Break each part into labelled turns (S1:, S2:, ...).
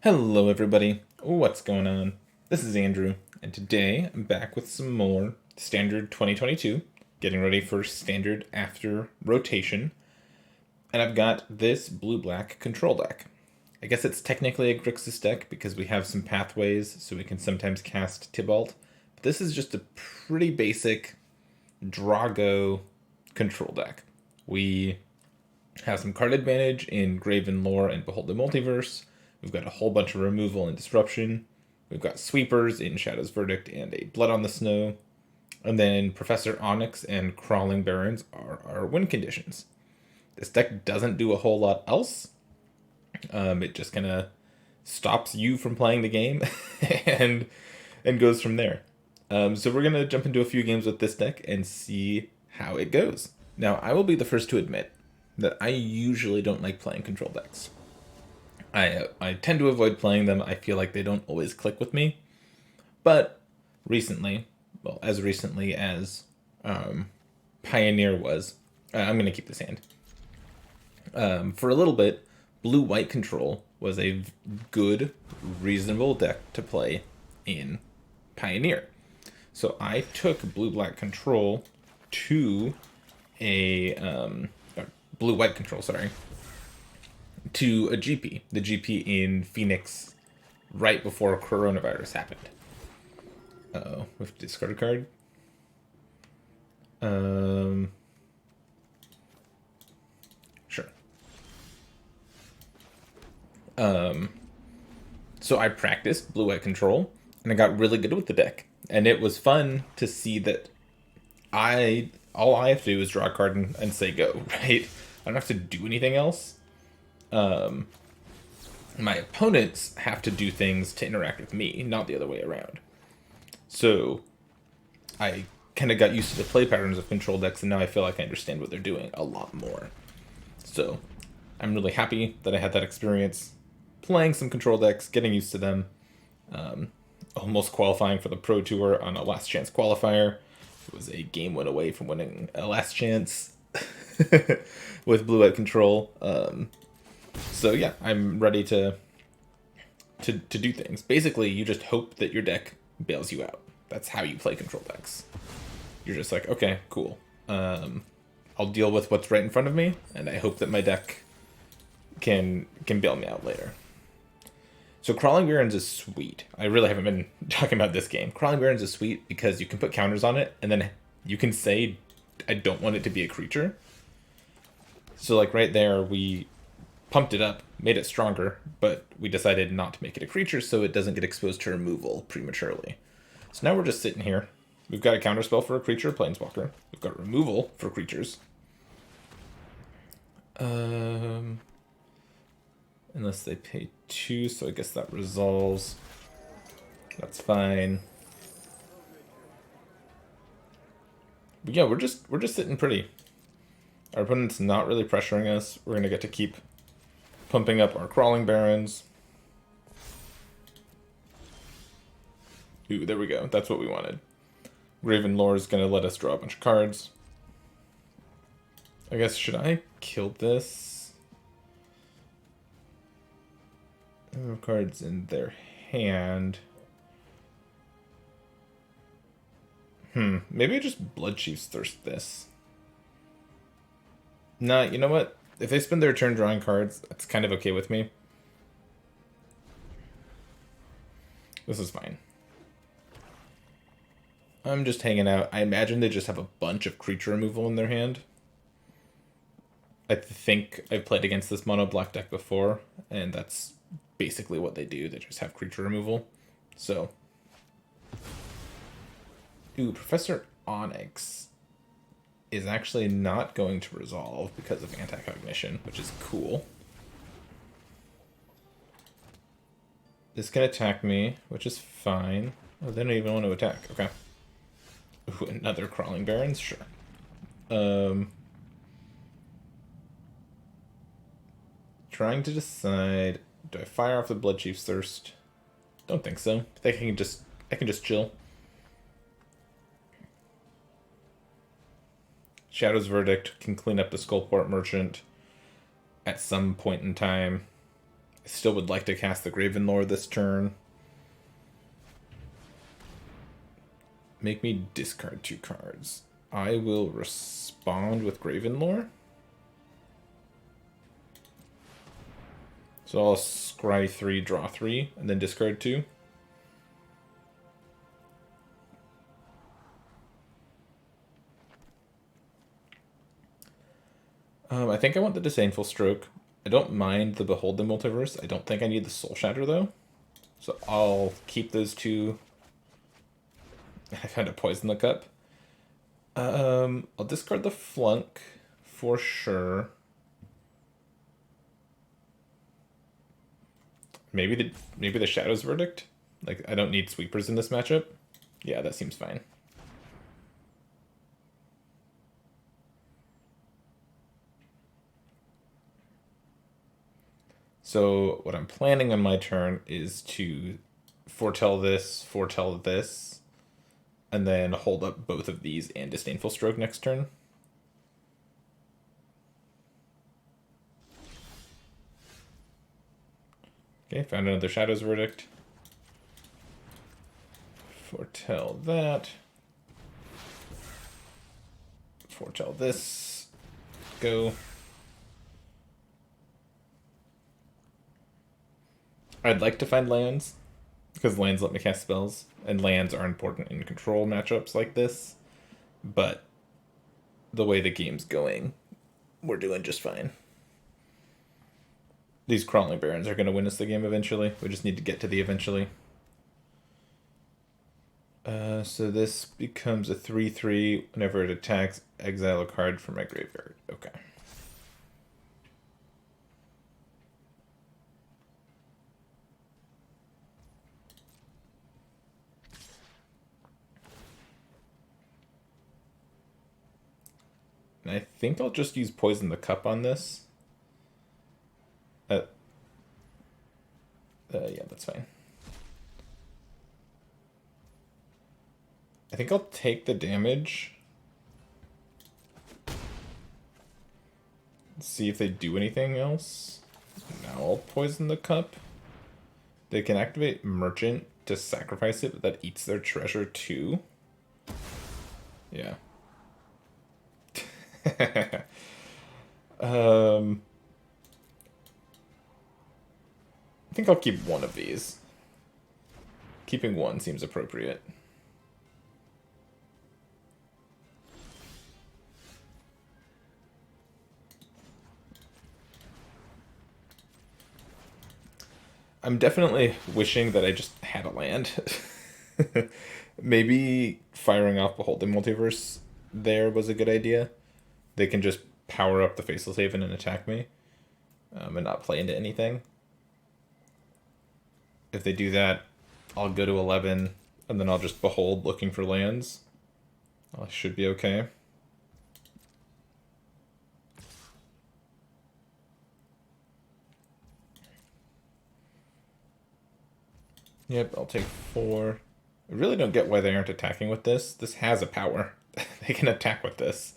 S1: Hello, everybody. What's going on? This is Andrew, and today I'm back with some more Standard 2022, getting ready for Standard after rotation, and I've got this blue-black control deck. I guess it's technically a Grixis deck because we have some pathways, so we can sometimes cast Tibalt, but this is just a pretty basic Drago control deck. We have some card advantage in Graven Lore and Behold the Multiverse. We've got a whole bunch of removal and disruption. We've got sweepers in Shadow's Verdict and a Blood on the Snow. And then Professor Onyx and Crawling Barrens are our win conditions. This deck doesn't do a whole lot else. It just kind of stops you from playing the game and goes from there. So we're gonna jump into a few games with this deck and see how it goes. Now, I will be the first to admit that I usually don't like playing control decks. I tend to avoid playing them. I feel like they don't always click with me. But recently, well, as recently as Pioneer was, I'm going to keep this hand. For a little bit, blue-white control was a good, reasonable deck to play in Pioneer. So I took blue-black control to a blue-white control, sorry, to a GP, the GP in Phoenix right before coronavirus happened. Uh-oh, we have to discard a card. Sure. So I practiced blue-white control, and I got really good with the deck. And it was fun to see that all I have to do is draw a card and say go, right? I don't have to do anything else. My opponents have to do things to interact with me, not the other way around. So I kind of got used to the play patterns of control decks, and now I feel like I understand what they're doing a lot more. So I'm really happy that I had that experience playing some control decks, getting used to them, almost qualifying for the Pro Tour on a last chance qualifier. It was a game win away from winning a last chance with blue-white control. So yeah, I'm ready to do things. Basically, you just hope that your deck bails you out. That's how you play control decks. You're just like, okay, cool. I'll deal with what's right in front of me, and I hope that my deck can bail me out later. So Crawling Barrens is sweet. I really haven't been talking about this game. Crawling Barrens is sweet because you can put counters on it, and then you can say, I don't want it to be a creature. So like right there, we pumped it up, made it stronger, but we decided not to make it a creature so it doesn't get exposed to removal prematurely. So now we're just sitting here. We've got a counterspell for a creature, Planeswalker. We've got removal for creatures. Unless they pay 2, so I guess that resolves. That's fine. But yeah, we're just sitting pretty. Our opponent's not really pressuring us. We're gonna get to keep pumping up our Crawling Barrens. Ooh, there we go. That's what we wanted. Graven Lore is going to let us draw a bunch of cards. I guess, should I kill this? Cards in their hand. Maybe I just Bloodchief's Thirst this. Nah, you know what? If they spend their turn drawing cards, that's kind of okay with me. This is fine. I'm just hanging out. I imagine they just have a bunch of creature removal in their hand. I think I've played against this mono black deck before, and that's basically what they do. They just have creature removal. So. Ooh, Professor Onyx is actually not going to resolve because of anti-cognition, which is cool. This can attack me, which is fine. Oh, they don't even want to attack. Okay. Ooh, another Crawling Barrens? Sure. Trying to decide, do I fire off the Bloodchief's Thirst? Don't think so. I think I can just chill. Shadow's Verdict can clean up the Skullport Merchant at some point in time. Still would like to cast the Gravenlore this turn. Make me discard 2 cards. I will respond with Gravenlore. So I'll scry 3, draw 3, and then discard 2. I think I want the Disdainful Stroke. I don't mind the Behold the Multiverse. I don't think I need the Soul Shatter, though. So I'll keep those 2. I found a Poison the Cup. I'll discard the Flunk for sure. Maybe the Shadow's Verdict? Like, I don't need sweepers in this matchup. Yeah, that seems fine. So what I'm planning on my turn is to foretell this, and then hold up both of these and Disdainful Stroke next turn. Okay, found another Shadow's Verdict. Foretell that. Foretell this. Go. I'd like to find lands, because lands let me cast spells, and lands are important in control matchups like this, but the way the game's going, we're doing just fine. These Crawling Barons are going to win us the game eventually. We just need to get to the eventually. So this becomes a 3/3. Whenever it attacks, exile a card from my graveyard. Okay. And I think I'll just use Poison the Cup on this. Yeah, that's fine. I think I'll take the damage. See if they do anything else. Now I'll Poison the Cup. They can activate Merchant to sacrifice it, but that eats their treasure too. Yeah. I think I'll keep one of these. Keeping one seems appropriate. I'm definitely wishing that I just had a land. Maybe firing off Behold the Multiverse there was a good idea. They can just power up the Faceless Haven and attack me, and not play into anything. If they do that, I'll go to 11, and then I'll just Behold looking for lands. I should be okay. Yep, I'll take 4. I really don't get why they aren't attacking with this. This has a power. They can attack with this.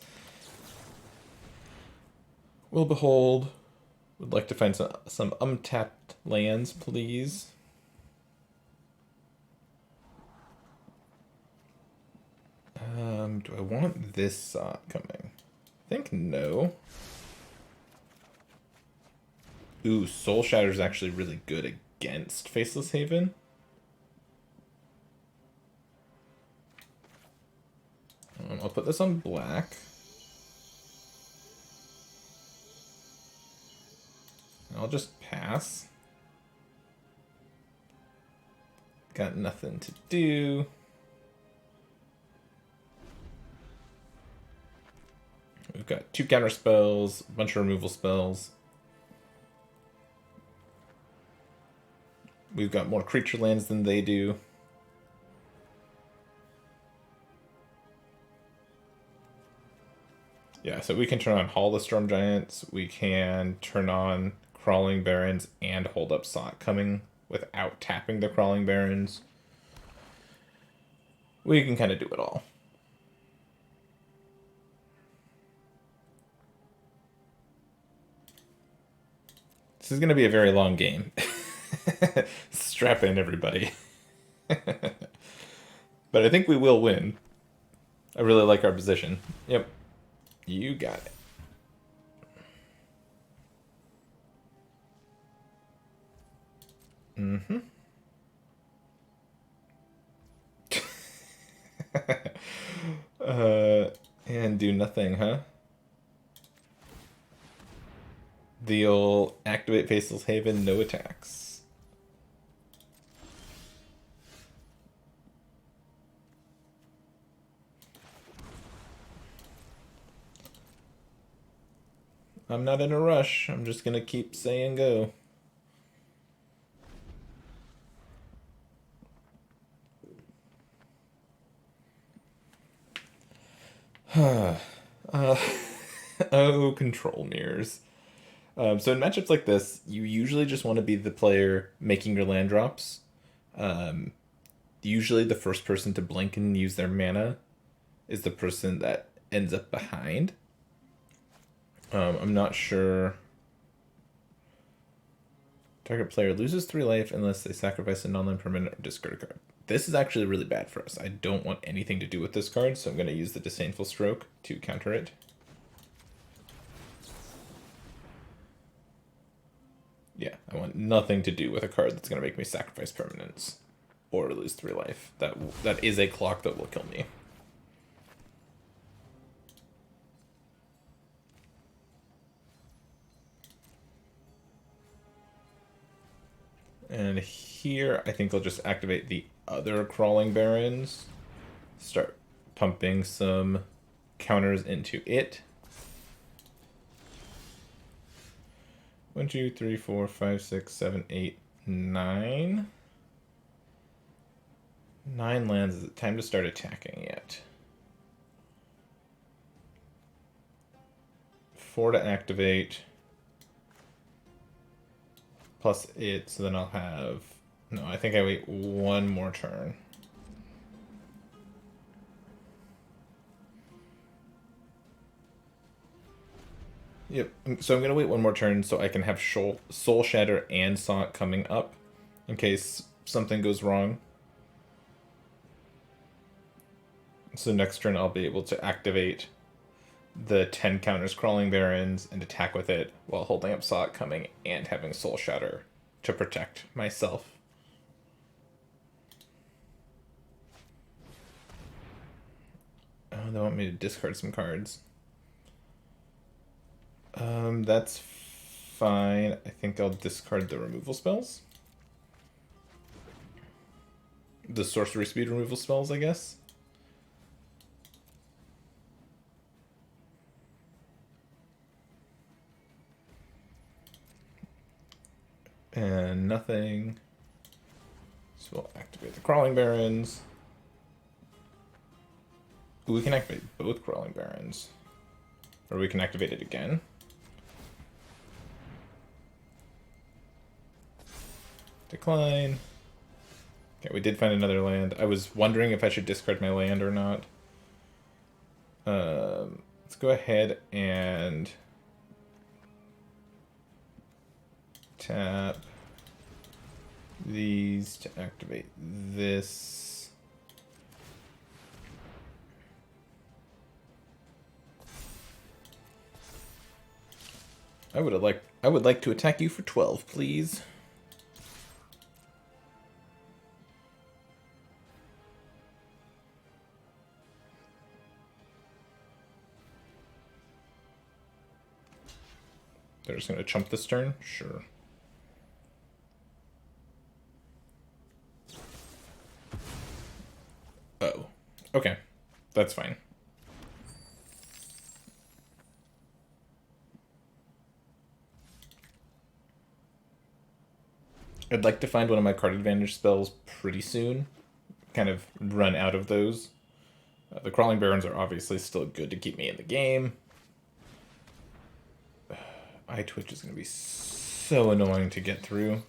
S1: We'll Behold. Would like to find some untapped lands, please. Do I want this Sot coming? I think no. Ooh, Soul Shatter is actually really good against Faceless Haven. I'll put this on black. I'll just pass. Got nothing to do. We've got 2 counter spells, a bunch of removal spells. We've got more creature lands than they do. Yeah, so we can turn on Hall of Storm Giants. We can turn on Crawling Barons and hold up Sot coming without tapping the Crawling Barons. We can kind of do it all. This is going to be a very long game. Strap in, everybody. But I think we will win. I really like our position. Yep. You got it. Mm-hmm. And do nothing, huh? The old activate Faceless Haven, no attacks. I'm not in a rush. I'm just gonna keep saying go. Oh, control mirrors. So in matchups like this, you usually just want to be the player making your land drops. Usually the first person to blink and use their mana is the person that ends up behind. I'm not sure. Target player loses 3 life unless they sacrifice a non-land permanent or discard a card. This is actually really bad for us. I don't want anything to do with this card, so I'm going to use the Disdainful Stroke to counter it. Yeah, I want nothing to do with a card that's going to make me sacrifice permanents or lose 3 life. That is a clock that will kill me. And here, I think I'll just activate the other Crawling Barrens. Start pumping some counters into it. 1, 2, 3, 4, 5, 6, 7, 8, 9. 9 lands. Is it time to start attacking yet? 4 to activate. Plus it, so then I'll have... No, I think I wait one more turn. Yep, so I'm going to wait one more turn so I can have Soul Shatter and Sonic coming up in case something goes wrong. So next turn I'll be able to activate the 10 counters Crawling Barrens and attack with it while holding up Sonic coming and having Soul Shatter to protect myself. Oh, they want me to discard some cards. That's fine. I think I'll discard the removal spells. The sorcery speed removal spells, I guess. And nothing. So we'll activate the Crawling Barrens. Ooh, we can activate both Crawling Barrens. Or we can activate it again. Decline. Okay, we did find another land. I was wondering if I should discard my land or not. Let's go ahead and tap these to activate this. I would like to attack you for 12, please. They're just gonna chump this turn? Sure. Oh. Okay. That's fine. I'd like to find one of my card advantage spells pretty soon. Kind of run out of those. The Crawling Barrens are obviously still good to keep me in the game. Eye Twitch is going to be so annoying to get through.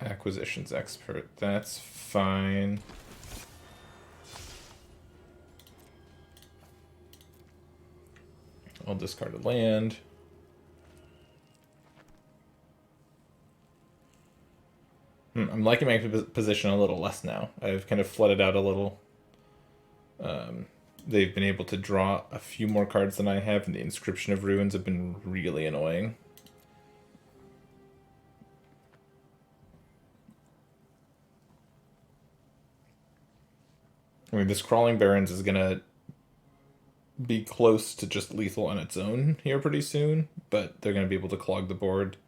S1: Acquisitions Expert, that's fine. I'll discard a land. I'm liking my position a little less now. I've kind of flooded out a little. They've been able to draw a few more cards than I have, and the Inscription of Ruins have been really annoying. I mean, this Crawling Barrens is gonna be close to just lethal on its own here pretty soon, but they're gonna be able to clog the board.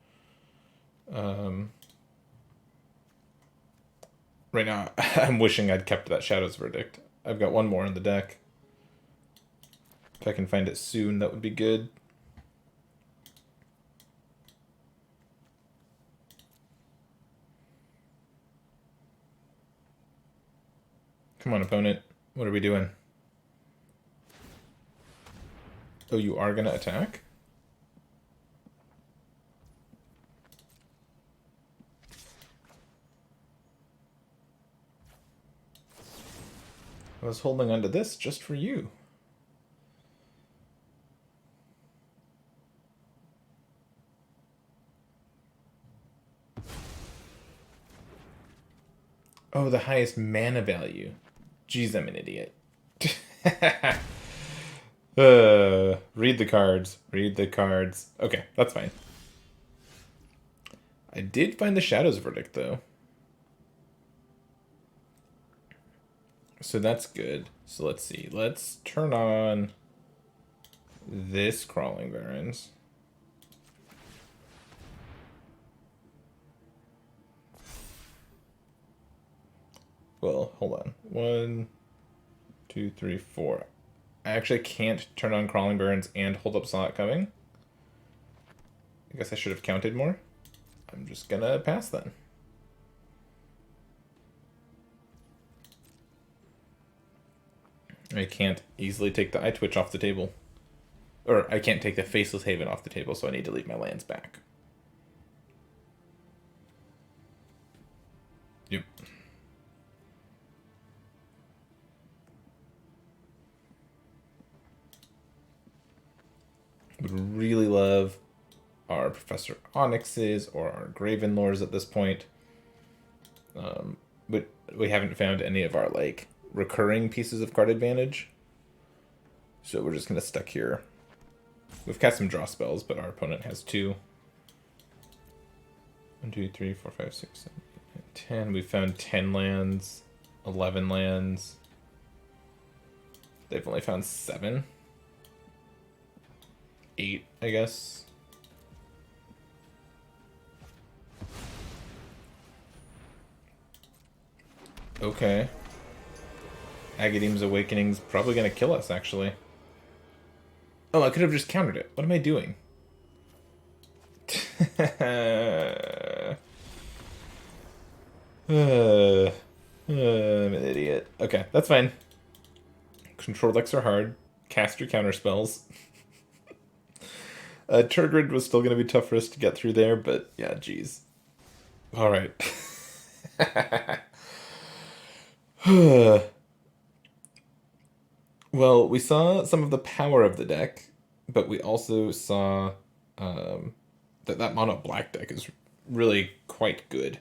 S1: Right now, I'm wishing I'd kept that Shadow's Verdict. I've got one more in the deck. If I can find it soon, that would be good. Come on, opponent. What are we doing? Oh, you are gonna attack? I was holding onto this just for you. Oh, the highest mana value. Jeez, I'm an idiot. Read the cards. Read the cards. Okay, that's fine. I did find the Shadow's Verdict, though. So that's good. So let's see. Let's turn on this Crawling Barrens. Well, hold on. 1, 2, 3, 4. I actually can't turn on Crawling Barrens and hold up Saw It Coming. I guess I should have counted more. I'm just gonna pass then. I can't easily take the Eye Twitch off the table. Or I can't take the Faceless Haven off the table, so I need to leave my lands back. Yep. Would really love our Professor Onyxes or our Gravenlores at this point. But we haven't found any of our, like, recurring pieces of card advantage. So we're just going to stick here. We've cast some draw spells, but our opponent has 2. 1, 2, 3, 4, 5, 6, 7, 8, 9, 10. We found 10 lands, 11 lands. They've only found 7. 8, I guess. Okay. Agadeem's Awakening's probably gonna kill us, actually. Oh, I could have just countered it. What am I doing? I'm an idiot. Okay, that's fine. Control decks are hard. Cast your counter spells. Turgid was still going to be tough for us to get through there, but yeah, geez. Alright. Well, we saw some of the power of the deck, but we also saw that mono black deck is really quite good.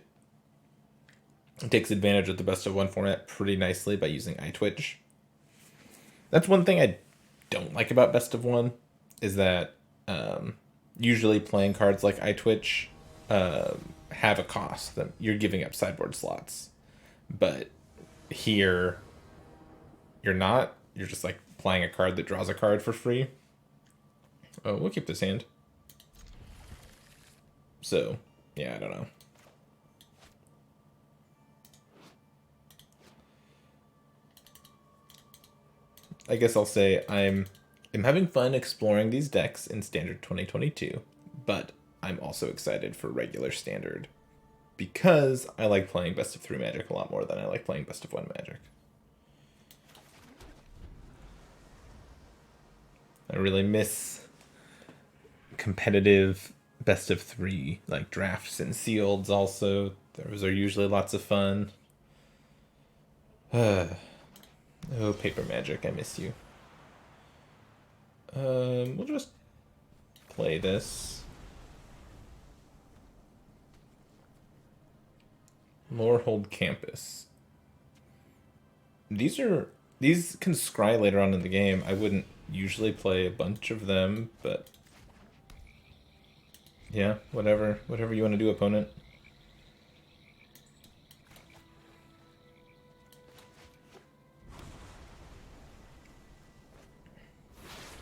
S1: It takes advantage of the best of one format pretty nicely by using Eye Twitch. That's one thing I don't like about best of one, is that usually playing cards like Eye Twitch have a cost. That you're giving up sideboard slots. But here, you're not. You're just like playing a card that draws a card for free. Oh, we'll keep this hand. So, yeah, I don't know. I guess I'll say I'm having fun exploring these decks in Standard 2022, but I'm also excited for regular Standard because I like playing Best of 3 Magic a lot more than I like playing Best of 1 Magic. I really miss competitive Best of 3, like drafts and sealeds also. Those are usually lots of fun. Oh, Paper Magic, I miss you. We'll just play this. Lorehold Campus. These can scry later on in the game. I wouldn't usually play a bunch of them, but yeah, whatever you want to do, opponent.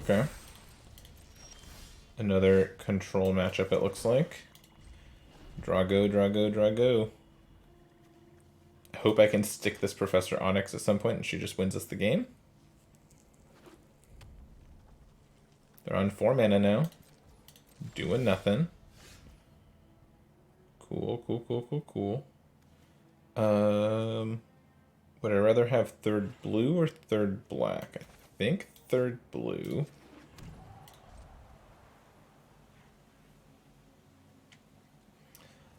S1: Okay. Another control matchup, it looks like. Drago, Drago, Drago. I hope I can stick this Professor Onyx at some point and she just wins us the game. They're on 4 mana now. Doing nothing. Cool, cool, cool, cool, cool. Would I rather have third blue or third black? I think third blue.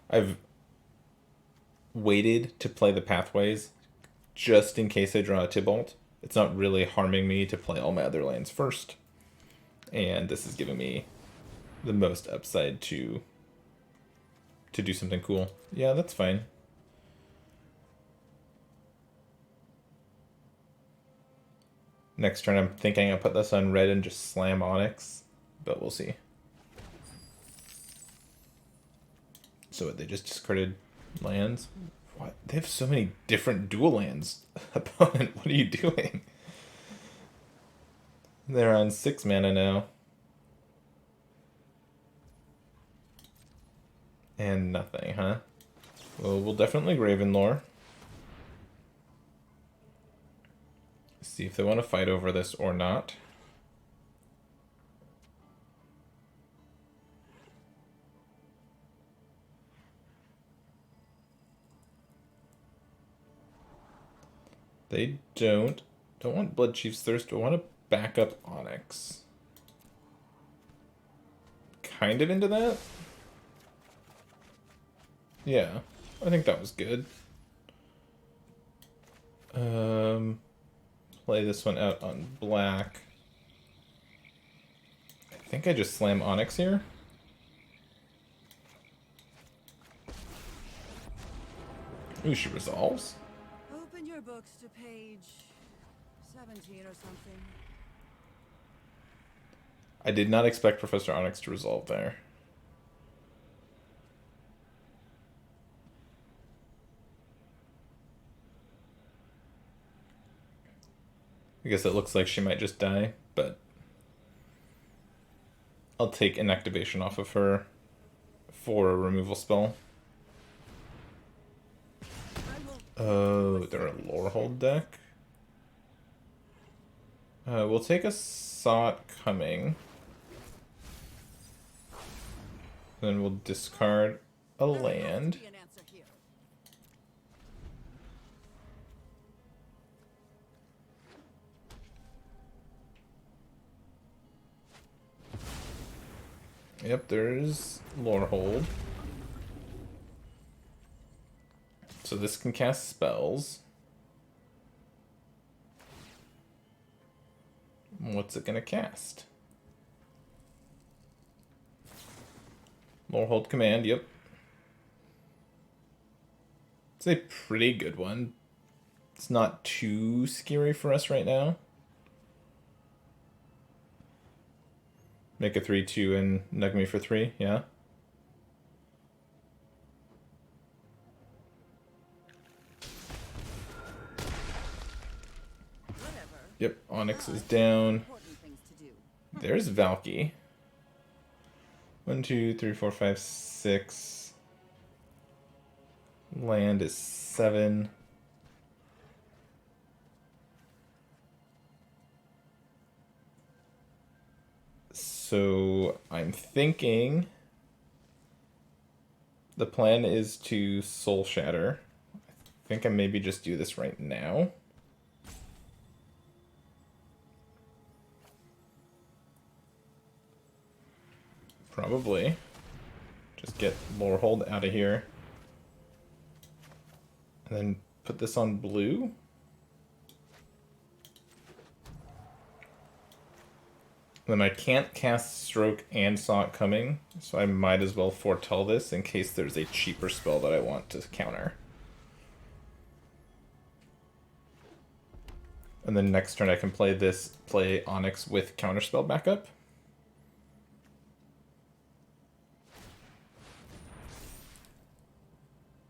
S1: I've waited to play the pathways just in case I draw a Tybalt. It's not really harming me to play all my other lands first. And this is giving me the most upside to do something cool. Yeah, that's fine. Next turn I'm thinking I'll put this on red and just slam Onyx, but we'll see. So they just discarded lands? What? They have so many different dual lands. Opponent, what are you doing? They're on 6 mana now. And nothing, huh? Well, we'll definitely Gravenlore. See if they want to fight over this or not. They don't want Blood Chief's Thirst, but want to back up Onyx. Kind of into that? Yeah, I think that was good. Play this one out on black. I think I just slam Onyx here. Ooh, she resolves.
S2: Open your books to page 17 or something.
S1: I did not expect Professor Onyx to resolve there. I guess it looks like she might just die, but I'll take inactivation off of her for a removal spell. Oh, they're a Lorehold deck? We'll take a Sot Coming. Then we'll discard a land. Yep, there's Lorehold. So this can cast spells. What's it gonna cast? Lorehold Command, yep. It's a pretty good one. It's not too scary for us right now. Make a 3/2 and nug me for 3, yeah. Yep, Onyx is down. There's Valky. 1, 2, 3, 4, 5, 6. Land is 7. So I'm thinking the plan is to Soul Shatter. I think I maybe just do this right now. Probably. Just get Lorehold out of here. And then put this on blue. Then I can't cast Stroke and Saw It Coming, so I might as well foretell this in case there's a cheaper spell that I want to counter. And then next turn I can play Onyx with Counterspell backup.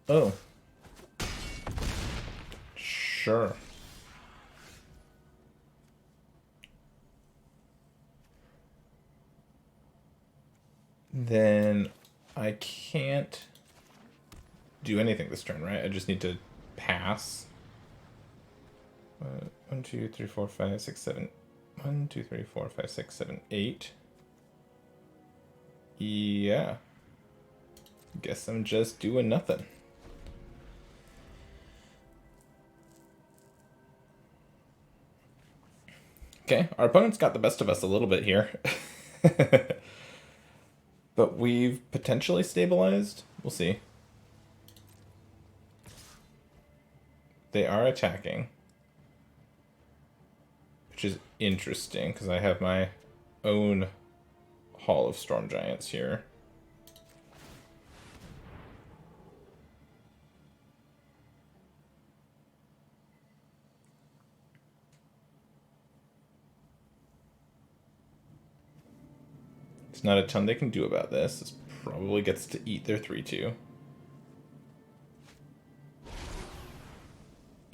S1: Oh. Sure. Then I can't do anything this turn, right? I just need to pass. 1, 2, 3, 4, 5, 6, 7. 1, 2, 3, 4, 5, 6, 7, 8. Yeah. Guess I'm just doing nothing. Okay, our opponent's got the best of us a little bit here. But we've potentially stabilized. We'll see. They are attacking. Which is interesting, because I have my own Hall of Storm Giants here. There's not a ton they can do about this. This probably gets to eat their 3-2.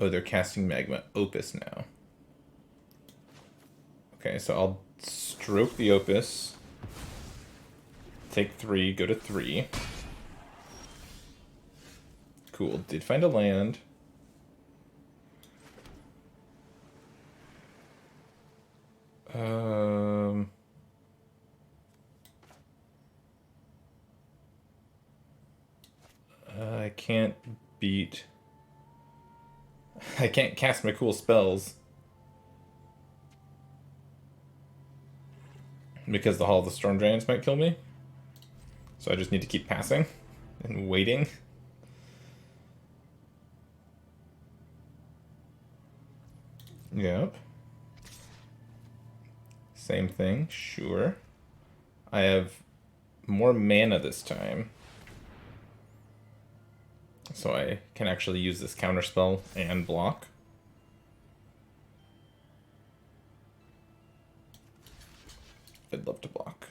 S1: Oh, they're casting Magma Opus now. Okay, so I'll stroke the Opus. Take 3, go to 3. Cool, did find a land. I can't beat... I can't cast my cool spells. Because the Hall of the Storm Giants might kill me. So I just need to keep passing and waiting. Yep. Same thing, sure. I have more mana this time. So I can actually use this counterspell and block. I'd love to block.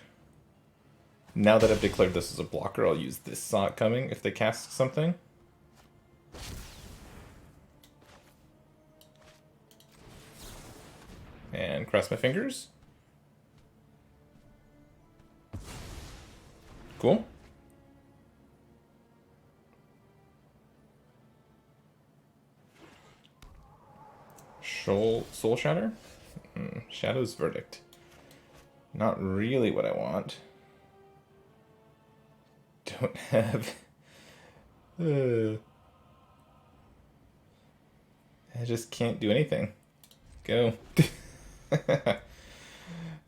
S1: Now that I've declared this as a blocker, I'll use this Saw It Coming if they cast something. And cross my fingers. Cool. Soul Shatter? Shadow's Verdict. Not really what I want. Don't have... I just can't do anything. Go.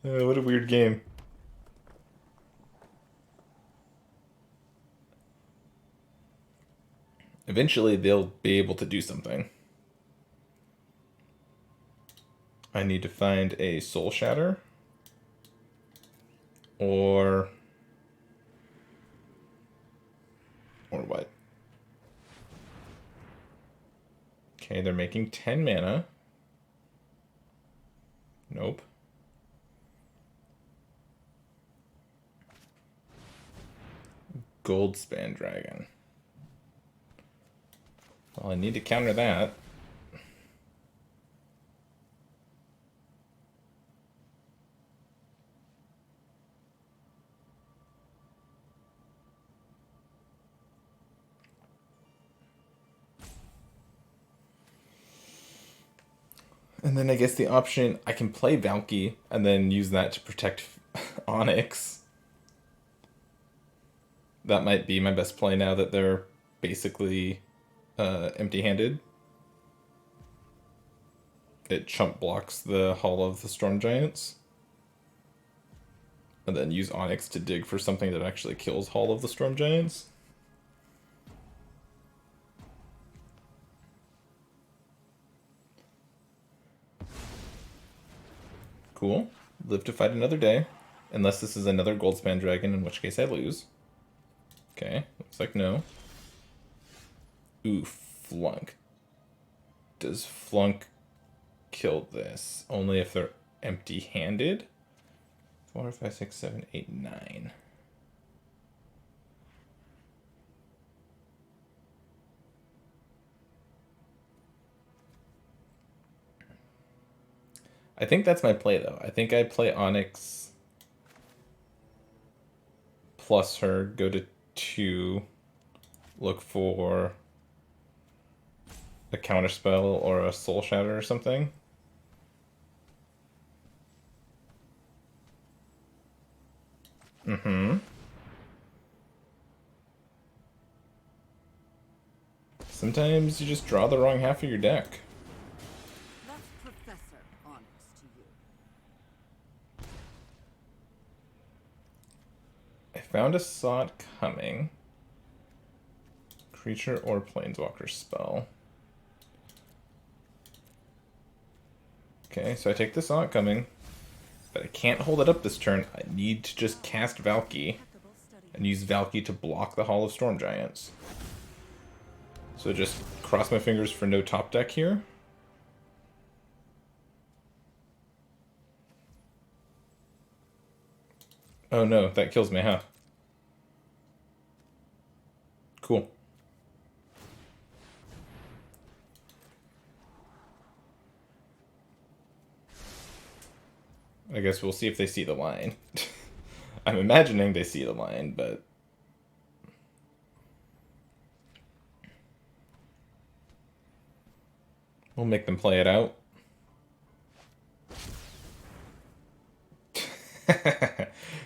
S1: What a weird game. Eventually they'll be able to do something. I need to find a Soul Shatter. Or what? Okay, they're making 10 mana. Nope. Goldspan Dragon. Well, I need to counter that. And then I guess the option, I can play Valky and then use that to protect Onyx. That might be my best play now that they're basically empty-handed. It chump blocks the Hall of the Storm Giants. And then use Onyx to dig for something that actually kills Hall of the Storm Giants. Cool. Live to fight another day. Unless this is another Goldspan Dragon, in which case I lose. Okay, looks like no. Ooh, Flunk. Does Flunk kill this. Only if they're empty-handed. 4, 5, 6, 7, 8, 9. I think that's my play, though. I think I play Onyx plus her, go to 2, look for a counterspell or a soul shatter or something. Mm-hmm. Sometimes you just draw the wrong half of your deck.
S2: That's Professor Onyx to you.
S1: I found a sot coming. Creature or planeswalker spell. Okay, so I take the sot coming, but I can't hold it up this turn. I need to just cast Valky and use Valky to block the Hall of Storm Giants. So just cross my fingers for no top deck here. Oh no, that kills me, huh? Cool. I guess we'll see if they see the line. I'm imagining they see the line, but... we'll make them play it out.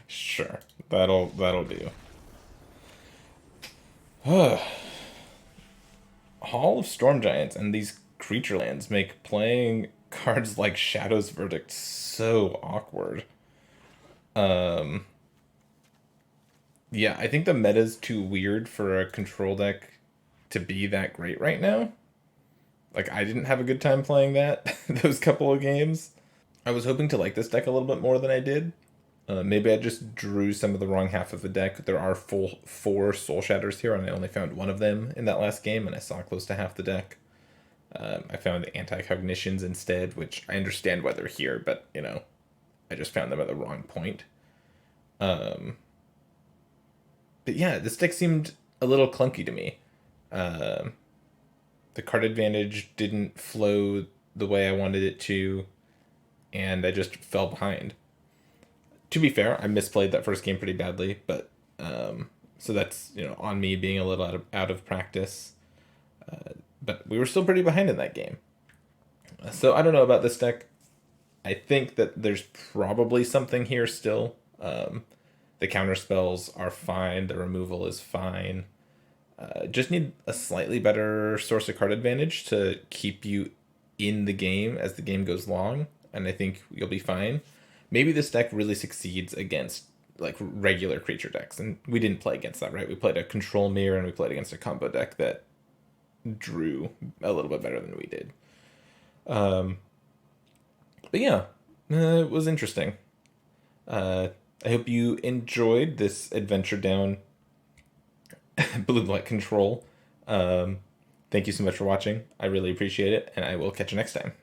S1: Sure, that'll do. Hall of Storm Giants and these creature lands make playing cards like Shadow's Verdict so awkward. Yeah, I think the meta's too weird for a control deck to be that great right now. Like, I didn't have a good time playing that, those couple of games. I was hoping to like this deck a little bit more than I did. Maybe I just drew some of the wrong half of the deck. There are full 4 Soul Shatters here, and I only found one of them in that last game, and I saw close to half the deck. I found Anti-Cognitions instead, which I understand why they're here, but, you know, I just found them at the wrong point. But yeah, this deck seemed a little clunky to me. The card advantage didn't flow the way I wanted it to, and I just fell behind. To be fair, I misplayed that first game pretty badly, but so that's, you know, on me being a little out of practice. But we were still pretty behind in that game. So I don't know about this deck. I think that there's probably something here still. The counter spells are fine. The removal is fine. Just need a slightly better source of card advantage to keep you in the game as the game goes long, and I think you'll be fine. Maybe this deck really succeeds against like regular creature decks, and we didn't play against that, right? We played a control mirror and we played against a combo deck that drew a little bit better than we did. But yeah, it was interesting. I hope you enjoyed this adventure down blue black control. Thank you so much for watching. I really appreciate it, and I will catch you next time.